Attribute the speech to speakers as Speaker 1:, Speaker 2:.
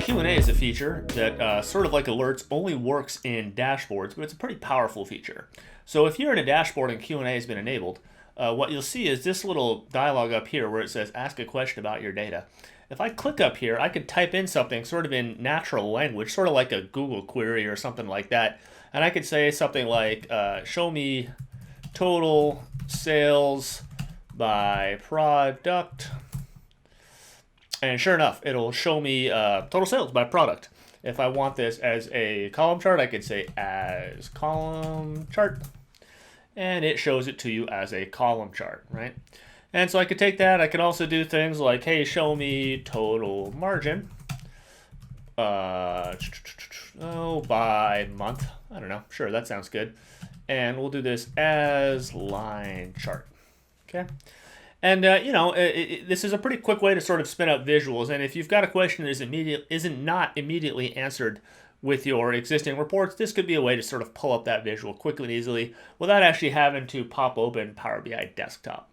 Speaker 1: Q&A is a feature that, sort of like alerts, only works in dashboards, but it's a pretty powerful feature. So if you're in a dashboard and Q&A has been enabled, what you'll see is this little dialog up here where it says ask a question about your data. If I click up here, I could type in something sort of in natural language, sort of like a Google query or something like that. And I could say something like, show me total sales by product. And sure enough, it'll show me total sales by product. If I want this as a column chart, I could say as column chart. And it shows it to you as a column chart, right? And so I could take that. I could also do things like, hey, show me total margin by month. I don't know. Sure, that sounds good. And we'll do this as line chart. Okay. And, this is a pretty quick way to sort of spin up visuals. And if you've got a question that isn't not immediately answered with your existing reports, this could be a way to sort of pull up that visual quickly and easily without actually having to pop open Power BI Desktop.